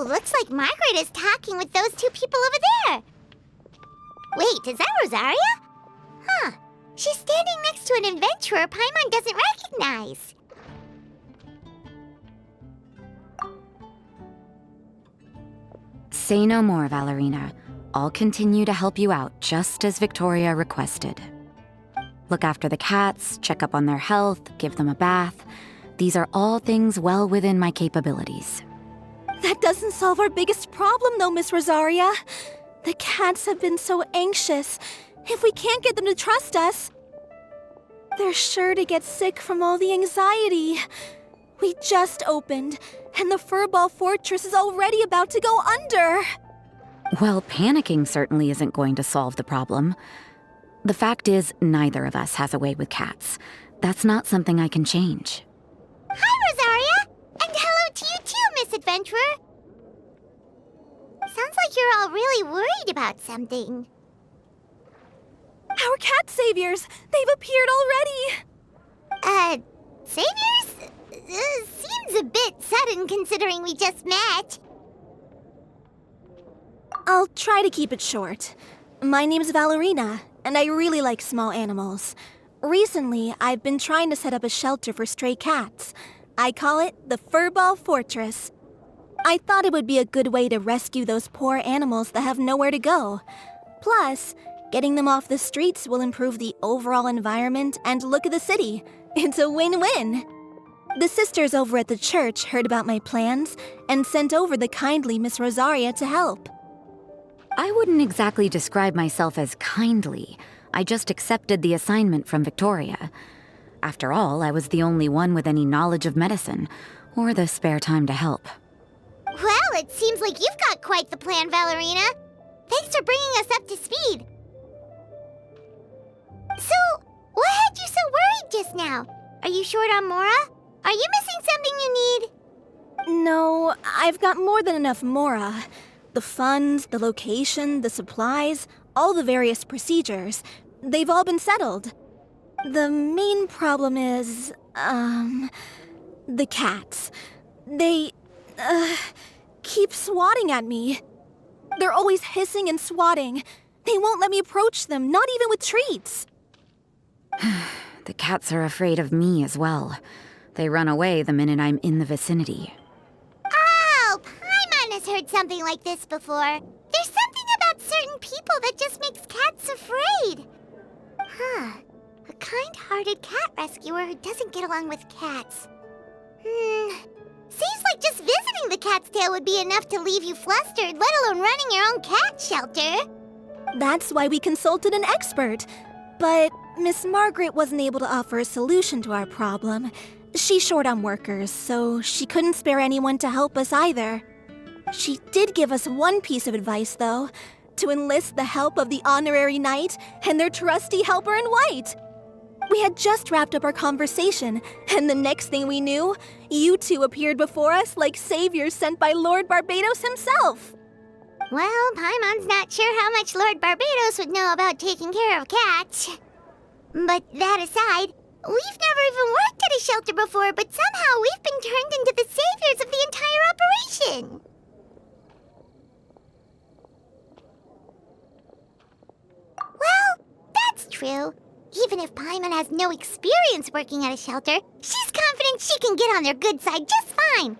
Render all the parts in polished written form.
Oh, looks like Margaret is talking with those two people over there. Wait, is that Rosaria? Huh. She's standing next to an adventurer Paimon doesn't recognize. Say no more, Valerina. I'll continue to help you out, just as Victoria requested. Look after the cats, check up on their health, give them a bath. These are all things well within my capabilities. That doesn't solve our biggest problem, though, Miss Rosaria. The cats have been so anxious. If we can't get them to trust us, they're sure to get sick from all the anxiety. We just opened, and the Furball Fortress is already about to go under. Well, panicking certainly isn't going to solve the problem. The fact is, neither of us has a way with cats. That's not something I can change. Hi, Rosaria! And hello to you too, Miss Adventurer! Sounds like you're all really worried about something. Our cat saviors! They've appeared already! Saviors? Seems a bit sudden considering we just met. I'll try to keep it short. My name's Valerina, and I really like small animals. Recently, I've been trying to set up a shelter for stray cats. I call it the Furball Fortress. I thought it would be a good way to rescue those poor animals that have nowhere to go. Plus, getting them off the streets will improve the overall environment and look of the city. It's a win-win. The sisters over at the church heard about my plans and sent over the kindly Miss Rosaria to help. I wouldn't exactly describe myself as kindly. I just accepted the assignment from Victoria. After all, I was the only one with any knowledge of medicine, or the spare time to help. Well, it seems like you've got quite the plan, Valerina. Thanks for bringing us up to speed. So, what had you so worried just now? Are you short on Mora? Are you missing something you need? No, I've got more than enough Mora. The funds, the location, the supplies, all the various procedures, they've all been settled. The main problem is, the cats. They, keep swatting at me. They're always hissing and swatting. They won't let me approach them, not even with treats. The cats are afraid of me as well. They run away the minute I'm in the vicinity. Oh, Paimon has heard something like this before. There's something about certain people that just makes cats afraid. Huh. A kind-hearted cat rescuer who doesn't get along with cats. Seems like just visiting the cat's tail would be enough to leave you flustered, let alone running your own cat shelter. That's why we consulted an expert. But Miss Margaret wasn't able to offer a solution to our problem. She's short on workers, so she couldn't spare anyone to help us either. She did give us one piece of advice, though, to enlist the help of the Honorary Knight and their trusty helper in white. We had just wrapped up our conversation, and the next thing we knew, you two appeared before us like saviors sent by Lord Barbados himself. Well, Paimon's not sure how much Lord Barbados would know about taking care of cats. But that aside, we've never even worked at a shelter before, but somehow we've been turned into the saviors of the entire operation. Well, that's true. Even if Paimon has no experience working at a shelter, she's confident she can get on their good side just fine.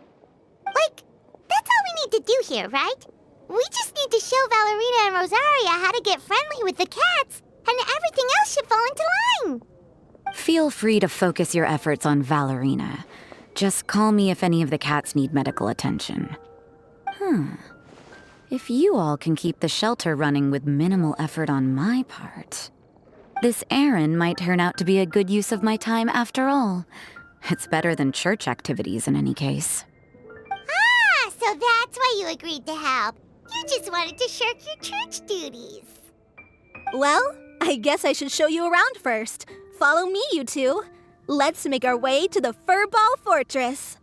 Like, that's all we need to do here, right? We just need to show Valerina and Rosaria how to get friendly with the cats, and everything else should fall into line. Feel free to focus your efforts on Valerina. Just call me if any of the cats need medical attention. If you all can keep the shelter running with minimal effort on my part, this errand might turn out to be a good use of my time after all. It's better than church activities in any case. Ah, so that's why you agreed to help. You just wanted to shirk your church duties. Well, I guess I should show you around first. Follow me, you two. Let's make our way to the Furball Fortress.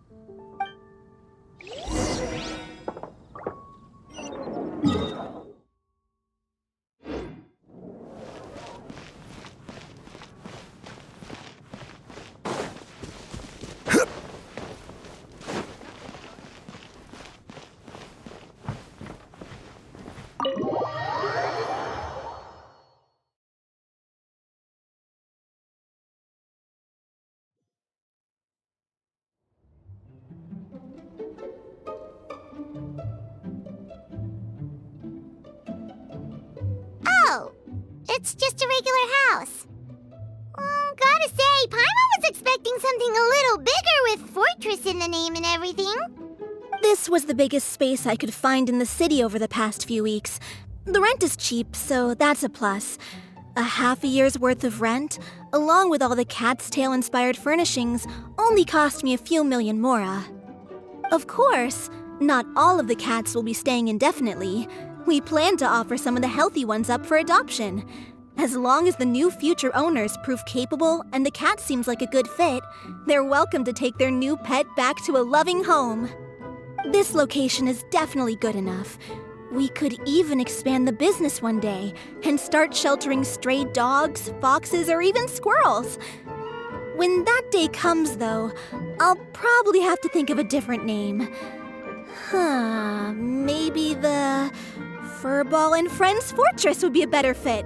it's just a regular house. Gotta say, Paimon was expecting something a little bigger with Fortress in the name and everything. This was the biggest space I could find in the city over the past few weeks. The rent is cheap, so that's a plus. A half a year's worth of rent, along with all the Cat's Tail-inspired furnishings, only cost me a few million mora. Of course, not all of the cats will be staying indefinitely. We plan to offer some of the healthy ones up for adoption. As long as the new future owners prove capable and the cat seems like a good fit, they're welcome to take their new pet back to a loving home. This location is definitely good enough. We could even expand the business one day and start sheltering stray dogs, foxes, or even squirrels. When that day comes, though, I'll probably have to think of a different name. Maybe the Furball and Friends Fortress would be a better fit.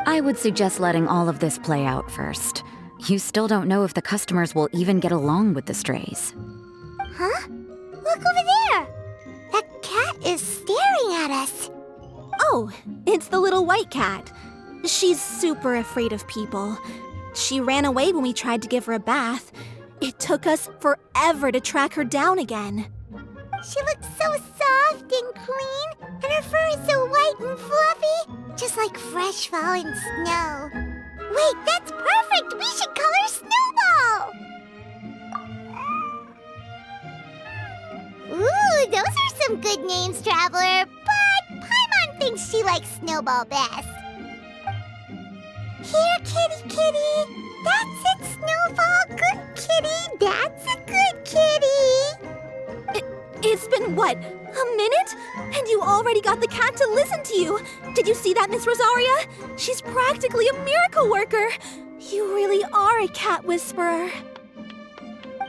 I would suggest letting all of this play out first. You still don't know if the customers will even get along with the strays. Huh? Look over there! That cat is staring at us. Oh, it's the little white cat. She's super afraid of people. She ran away when we tried to give her a bath. It took us forever to track her down again. She looks so soft and clean, and her fur is so white and fluffy, just like fresh fallen snow. Wait, that's perfect! We should call her Snowball! Ooh, those are some good names, Traveler, but Paimon thinks she likes Snowball best. Here, kitty, kitty. That's it, Snowball. Good kitty. That's a good kitty. It's been, what, a minute? And you already got the cat to listen to you. Did you see that, Miss Rosaria? She's practically a miracle worker. You really are a cat whisperer.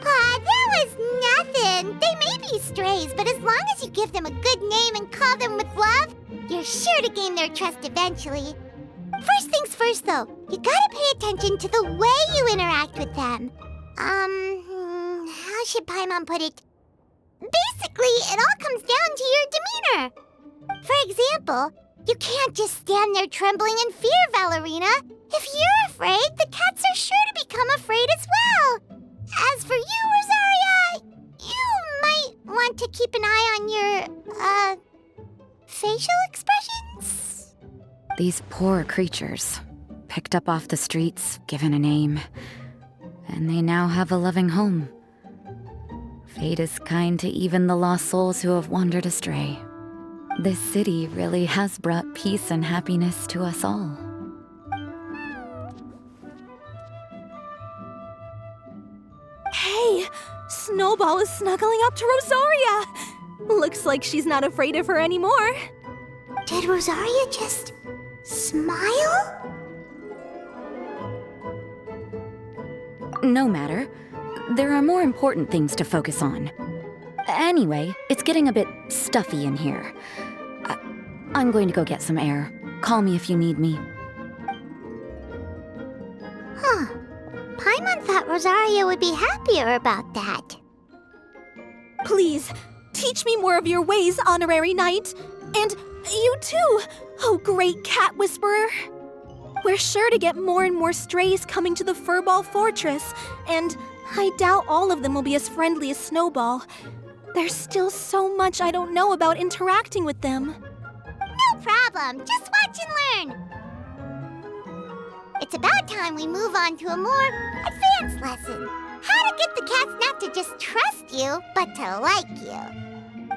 That was nothing. They may be strays, but as long as you give them a good name and call them with love, you're sure to gain their trust eventually. First things first, though, you gotta pay attention to the way you interact with them. How should Paimon put it? Basically, it all comes down to your demeanor. For example, you can't just stand there trembling in fear, Valerina. If you're afraid, the cats are sure to become afraid as well. As for you, Rosaria, you might want to keep an eye on your, facial expressions. These poor creatures, picked up off the streets, given a name, and they now have a loving home. Fate is kind to even the lost souls who have wandered astray. This city really has brought peace and happiness to us all. Hey, Snowball is snuggling up to Rosaria. Looks like she's not afraid of her anymore. Did Rosaria just smile? No matter. There are more important things to focus on. Anyway, it's getting a bit stuffy in here. I'm going to go get some air. Call me if you need me. Huh. Paimon thought Rosaria would be happier about that. Please, teach me more of your ways, Honorary Knight. And you too, oh great cat whisperer. We're sure to get more and more strays coming to the Furball Fortress, and I doubt all of them will be as friendly as Snowball. There's still so much I don't know about interacting with them. No problem. Just watch and learn. It's about time we move on to a more advanced lesson. How to get the cats not to just trust you, but to like you.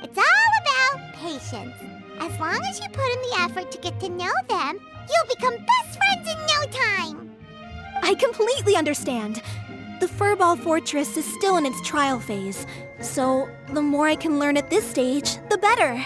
It's all about patience. As long as you put in the effort to get to know them, you'll become best friends in no time. I completely understand. The Furball Fortress is still in its trial phase, so the more I can learn at this stage, the better.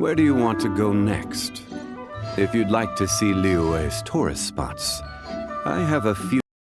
Where do you want to go next? If you'd like to see Liyue's tourist spots, I have a few